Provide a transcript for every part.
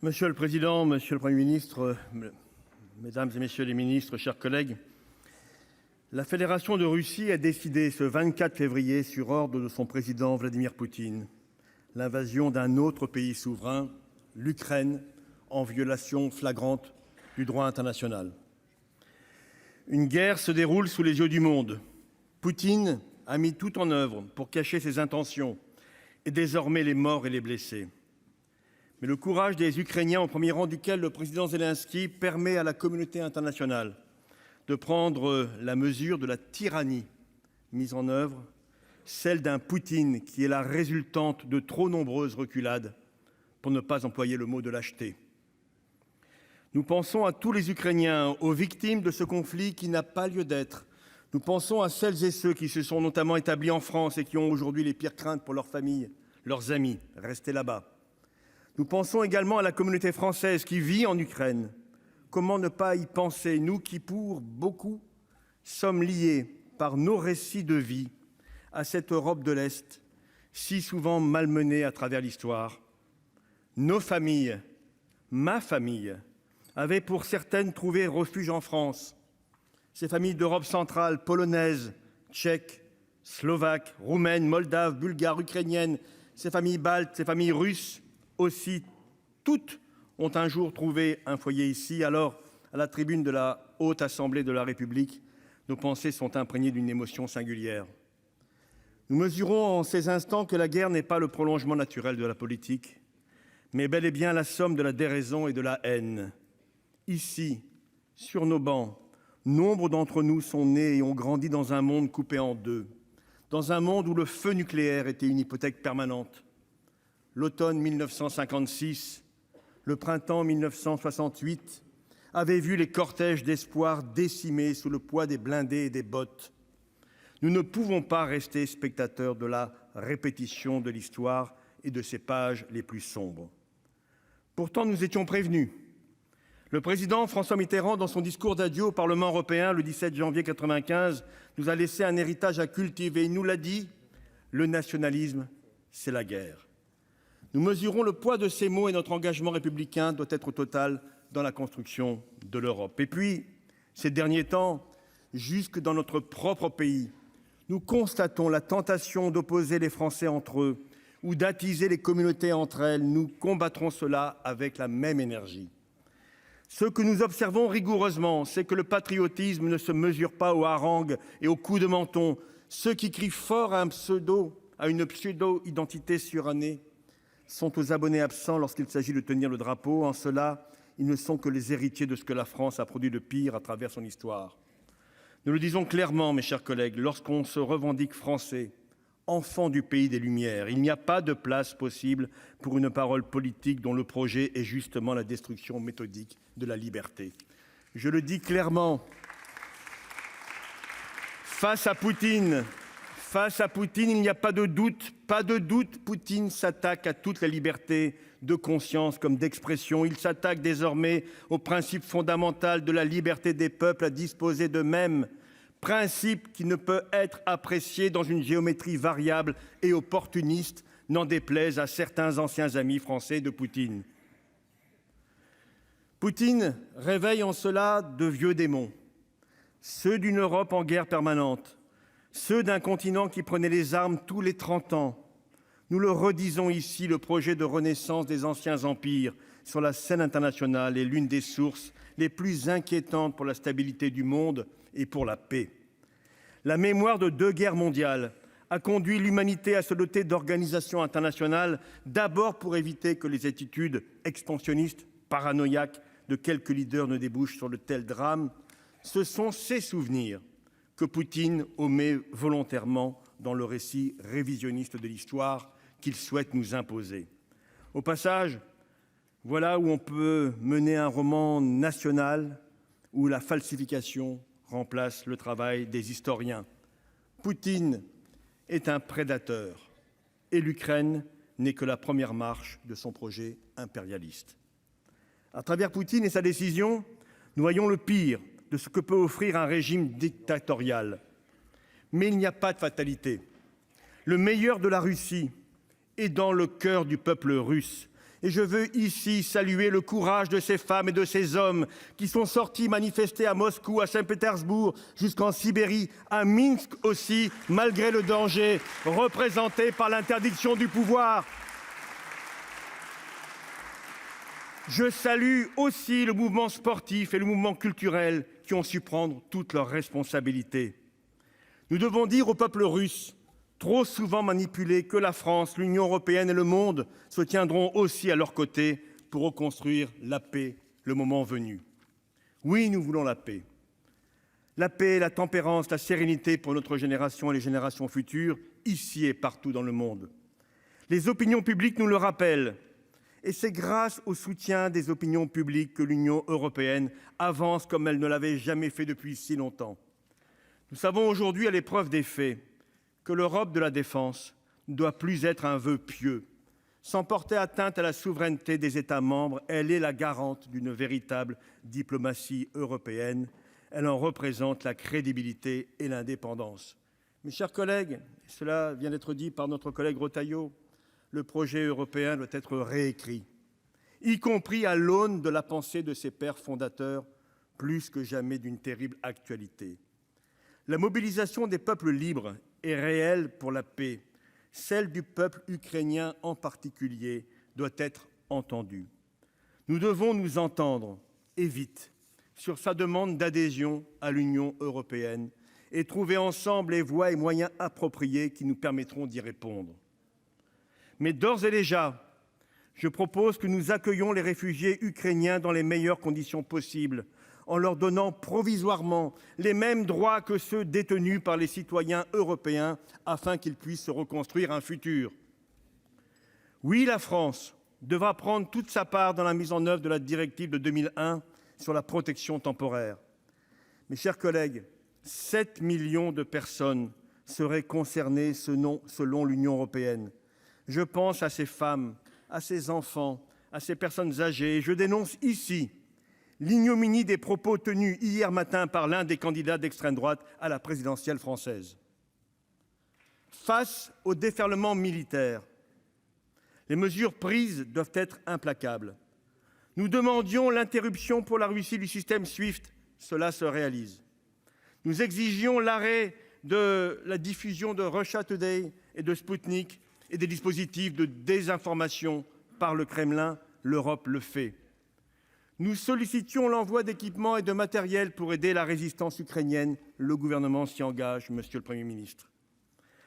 Monsieur le président, monsieur le Premier ministre, mesdames et messieurs les ministres, chers collègues, la Fédération de Russie a décidé ce 24 février, sur ordre de son président Vladimir Poutine, l'invasion d'un autre pays souverain, l'Ukraine, en violation flagrante du droit international. Une guerre se déroule sous les yeux du monde. Poutine a mis tout en œuvre pour cacher ses intentions et désormais les morts et les blessés. Mais le courage des Ukrainiens, au premier rang duquel le président Zelensky, permet à la communauté internationale de prendre la mesure de la tyrannie mise en œuvre, celle d'un Poutine qui est la résultante de trop nombreuses reculades, pour ne pas employer le mot de lâcheté. Nous pensons à tous les Ukrainiens, aux victimes de ce conflit qui n'a pas lieu d'être. Nous pensons à celles et ceux qui se sont notamment établis en France et qui ont aujourd'hui les pires craintes pour leurs familles, leurs amis, restés là-bas. Nous pensons également à la communauté française qui vit en Ukraine. Comment ne pas y penser, nous qui, pour beaucoup, sommes liés par nos récits de vie à cette Europe de l'Est, si souvent malmenée à travers l'histoire. Nos familles, ma famille, avaient pour certaines trouvé refuge en France. Ces familles d'Europe centrale, polonaises, tchèques, slovaques, roumaines, moldaves, bulgares, ukrainiennes, ces familles baltes, ces familles russes, aussi, toutes ont un jour trouvé un foyer ici. Alors, à la tribune de la Haute Assemblée de la République, nos pensées sont imprégnées d'une émotion singulière. Nous mesurons en ces instants que la guerre n'est pas le prolongement naturel de la politique, mais bel et bien la somme de la déraison et de la haine. Ici, sur nos bancs, nombre d'entre nous sont nés et ont grandi dans un monde coupé en deux, dans un monde où le feu nucléaire était une hypothèque permanente. L'automne 1956, le printemps 1968 avaient vu les cortèges d'espoir décimés sous le poids des blindés et des bottes. Nous ne pouvons pas rester spectateurs de la répétition de l'histoire et de ses pages les plus sombres. Pourtant, nous étions prévenus. Le président François Mitterrand, dans son discours d'adieu au Parlement européen le 17 janvier 1995, nous a laissé un héritage à cultiver. Il nous l'a dit, le nationalisme, c'est la guerre. Nous mesurons le poids de ces mots et notre engagement républicain doit être total dans la construction de l'Europe. Et puis, ces derniers temps, jusque dans notre propre pays, nous constatons la tentation d'opposer les Français entre eux ou d'attiser les communautés entre elles. Nous combattrons cela avec la même énergie. Ce que nous observons rigoureusement, c'est que le patriotisme ne se mesure pas aux harangues et aux coups de menton. Ceux qui crient fort à une pseudo-identité surannée sont aux abonnés absents lorsqu'il s'agit de tenir le drapeau. En cela, ils ne sont que les héritiers de ce que la France a produit de pire à travers son histoire. Nous le disons clairement, mes chers collègues, lorsqu'on se revendique français, enfant du pays des Lumières, il n'y a pas de place possible pour une parole politique dont le projet est justement la destruction méthodique de la liberté. Je le dis clairement, face à Poutine, il n'y a pas de doute, Poutine s'attaque à toute la liberté de conscience comme d'expression. Il s'attaque désormais au principe fondamental de la liberté des peuples à disposer d'eux-mêmes, principe qui ne peut être apprécié dans une géométrie variable et opportuniste, n'en déplaise à certains anciens amis français de Poutine. Poutine réveille en cela de vieux démons, ceux d'une Europe en guerre permanente, ceux d'un continent qui prenait les armes tous les 30 ans. Nous le redisons ici, le projet de renaissance des anciens empires sur la scène internationale est l'une des sources les plus inquiétantes pour la stabilité du monde et pour la paix. La mémoire de 2 guerres mondiales a conduit l'humanité à se doter d'organisations internationales, d'abord pour éviter que les attitudes expansionnistes, paranoïaques de quelques leaders ne débouchent sur de tels drames. Ce sont ces souvenirs que Poutine omet volontairement dans le récit révisionniste de l'histoire qu'il souhaite nous imposer. Au passage, voilà où on peut mener un roman national où la falsification remplace le travail des historiens. Poutine est un prédateur et l'Ukraine n'est que la première marche de son projet impérialiste. À travers Poutine et sa décision, nous voyons le pire de ce que peut offrir un régime dictatorial. Mais il n'y a pas de fatalité. Le meilleur de la Russie est dans le cœur du peuple russe. Et je veux ici saluer le courage de ces femmes et de ces hommes qui sont sortis manifester à Moscou, à Saint-Pétersbourg, jusqu'en Sibérie, à Minsk aussi, malgré le danger représenté par l'interdiction du pouvoir. Je salue aussi le mouvement sportif et le mouvement culturel qui ont su prendre toutes leurs responsabilités. Nous devons dire au peuple russe, trop souvent manipulé, que la France, l'Union européenne et le monde se tiendront aussi à leur côté pour reconstruire la paix le moment venu. Oui, nous voulons la paix. La paix, la tempérance, la sérénité pour notre génération et les générations futures, ici et partout dans le monde. Les opinions publiques nous le rappellent. Et c'est grâce au soutien des opinions publiques que l'Union européenne avance comme elle ne l'avait jamais fait depuis si longtemps. Nous savons aujourd'hui, à l'épreuve des faits, que l'Europe de la défense ne doit plus être un vœu pieux. Sans porter atteinte à la souveraineté des États membres, elle est la garante d'une véritable diplomatie européenne. Elle en représente la crédibilité et l'indépendance. Mes chers collègues, cela vient d'être dit par notre collègue Retailleau, le projet européen doit être réécrit, y compris à l'aune de la pensée de ses pères fondateurs, plus que jamais d'une terrible actualité. La mobilisation des peuples libres est réelle pour la paix. Celle du peuple ukrainien en particulier doit être entendue. Nous devons nous entendre, et vite, sur sa demande d'adhésion à l'Union européenne et trouver ensemble les voies et moyens appropriés qui nous permettront d'y répondre. Mais d'ores et déjà, je propose que nous accueillions les réfugiés ukrainiens dans les meilleures conditions possibles, en leur donnant provisoirement les mêmes droits que ceux détenus par les citoyens européens afin qu'ils puissent se reconstruire un futur. Oui, la France devra prendre toute sa part dans la mise en œuvre de la directive de 2001 sur la protection temporaire. Mes chers collègues, 7 millions de personnes seraient concernées selon l'Union européenne. Je pense à ces femmes, à ces enfants, à ces personnes âgées. Et je dénonce ici l'ignominie des propos tenus hier matin par l'un des candidats d'extrême droite à la présidentielle française. Face au déferlement militaire, les mesures prises doivent être implacables. Nous demandions l'interruption pour la Russie du système SWIFT. Cela se réalise. Nous exigions l'arrêt de la diffusion de Russia Today et de Sputnik et des dispositifs de désinformation par le Kremlin. L'Europe le fait. Nous sollicitions l'envoi d'équipements et de matériel pour aider la résistance ukrainienne. Le gouvernement s'y engage, Monsieur le Premier ministre.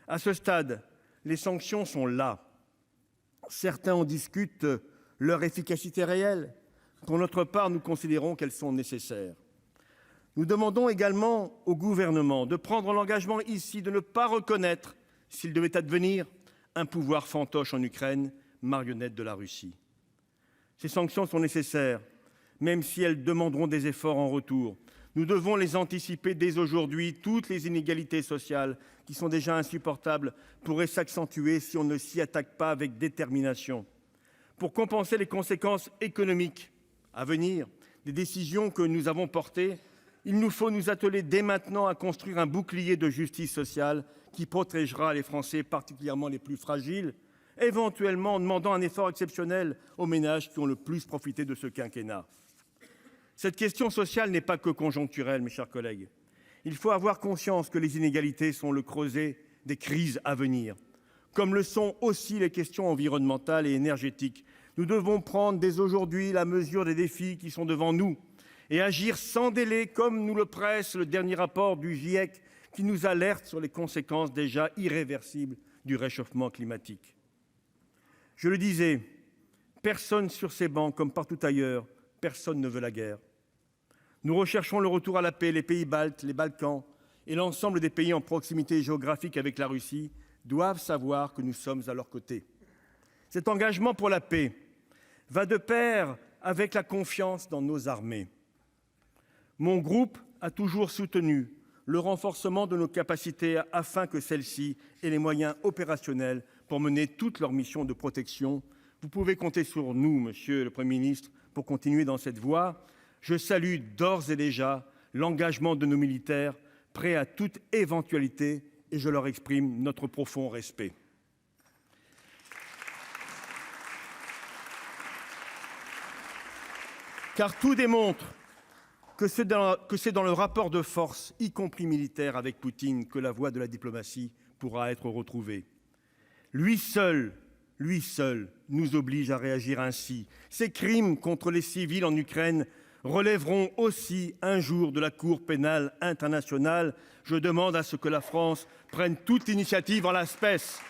À ce stade, les sanctions sont là. Certains en discutent leur efficacité réelle. Pour notre part, nous considérons qu'elles sont nécessaires. Nous demandons également au gouvernement de prendre l'engagement ici de ne pas reconnaître, s'il devait advenir, un pouvoir fantoche en Ukraine, marionnette de la Russie. Ces sanctions sont nécessaires, même si elles demanderont des efforts en retour. Nous devons les anticiper dès aujourd'hui. Toutes les inégalités sociales, qui sont déjà insupportables, pourraient s'accentuer si on ne s'y attaque pas avec détermination. Pour compenser les conséquences économiques à venir des décisions que nous avons portées, il nous faut nous atteler dès maintenant à construire un bouclier de justice sociale qui protégera les Français, particulièrement les plus fragiles, éventuellement en demandant un effort exceptionnel aux ménages qui ont le plus profité de ce quinquennat. Cette question sociale n'est pas que conjoncturelle, mes chers collègues. Il faut avoir conscience que les inégalités sont le creuset des crises à venir, comme le sont aussi les questions environnementales et énergétiques. Nous devons prendre dès aujourd'hui la mesure des défis qui sont devant nous et agir sans délai, comme nous le presse le dernier rapport du GIEC qui nous alerte sur les conséquences déjà irréversibles du réchauffement climatique. Je le disais, personne sur ces bancs, comme partout ailleurs, personne ne veut la guerre. Nous recherchons le retour à la paix. Les pays baltes, les Balkans et l'ensemble des pays en proximité géographique avec la Russie doivent savoir que nous sommes à leur côté. Cet engagement pour la paix va de pair avec la confiance dans nos armées. Mon groupe a toujours soutenu le renforcement de nos capacités afin que celles-ci aient les moyens opérationnels pour mener toutes leurs missions de protection. Vous pouvez compter sur nous, Monsieur le Premier ministre, pour continuer dans cette voie. Je salue d'ores et déjà l'engagement de nos militaires, prêts à toute éventualité, et je leur exprime notre profond respect. car tout démontre que c'est dans le rapport de force, y compris militaire, avec Poutine, que la voie de la diplomatie pourra être retrouvée. Lui seul nous oblige à réagir ainsi. Ces crimes contre les civils en Ukraine relèveront aussi un jour de la Cour pénale internationale. Je demande à ce que la France prenne toute initiative en l'espèce.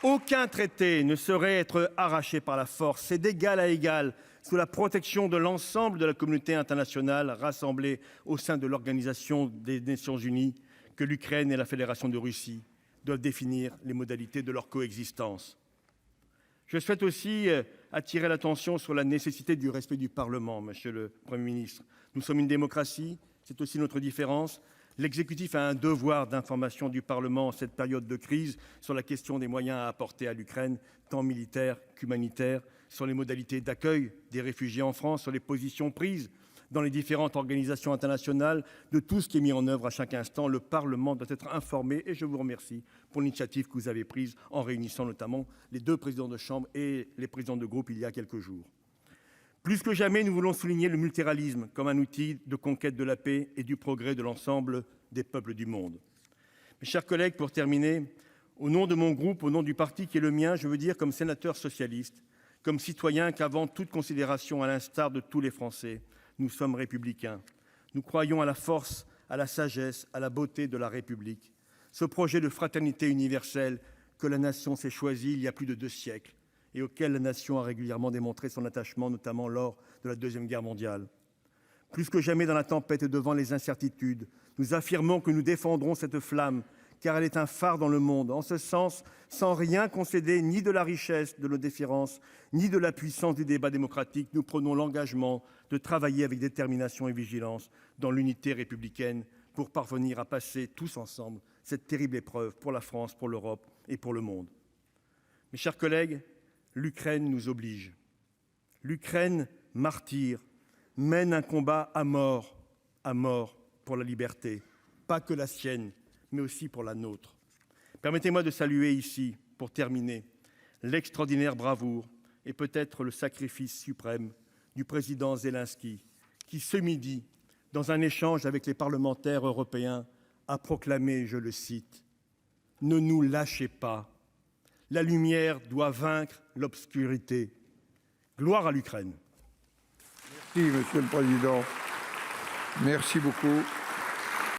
Aucun traité ne saurait être arraché par la force. C'est d'égal à égal, sous la protection de l'ensemble de la communauté internationale rassemblée au sein de l'Organisation des Nations Unies, que l'Ukraine et la Fédération de Russie doivent définir les modalités de leur coexistence. Je souhaite aussi attirer l'attention sur la nécessité du respect du Parlement, Monsieur le Premier ministre. Nous sommes une démocratie, c'est aussi notre différence. L'exécutif a un devoir d'information du Parlement en cette période de crise sur la question des moyens à apporter à l'Ukraine, tant militaires qu'humanitaires, sur les modalités d'accueil des réfugiés en France, sur les positions prises dans les différentes organisations internationales, de tout ce qui est mis en œuvre à chaque instant. Le Parlement doit être informé et je vous remercie pour l'initiative que vous avez prise en réunissant notamment les 2 présidents de Chambre et les présidents de groupe il y a quelques jours. Plus que jamais, nous voulons souligner le multilatéralisme comme un outil de conquête de la paix et du progrès de l'ensemble des peuples du monde. Mes chers collègues, pour terminer, au nom de mon groupe, au nom du parti qui est le mien, je veux dire comme sénateur socialiste, comme citoyen, qu'avant toute considération, à l'instar de tous les Français, nous sommes républicains. Nous croyons à la force, à la sagesse, à la beauté de la République. Ce projet de fraternité universelle que la nation s'est choisi il y a plus de 2 siècles et auquel la nation a régulièrement démontré son attachement, notamment lors de la Deuxième Guerre mondiale. Plus que jamais dans la tempête et devant les incertitudes, nous affirmons que nous défendrons cette flamme, car elle est un phare dans le monde. En ce sens, sans rien concéder ni de la richesse de nos différences, ni de la puissance du débat démocratique, nous prenons l'engagement de travailler avec détermination et vigilance dans l'unité républicaine pour parvenir à passer tous ensemble cette terrible épreuve pour la France, pour l'Europe et pour le monde. Mes chers collègues, l'Ukraine nous oblige. L'Ukraine, martyre, mène un combat à mort pour la liberté, pas que la sienne, mais aussi pour la nôtre. Permettez-moi de saluer ici, pour terminer, l'extraordinaire bravoure et peut-être le sacrifice suprême du président Zelensky, qui ce midi, dans un échange avec les parlementaires européens, a proclamé, je le cite, « Ne nous lâchez pas, la lumière doit vaincre l'obscurité. » Gloire à l'Ukraine. Merci, Monsieur le Président. Merci beaucoup.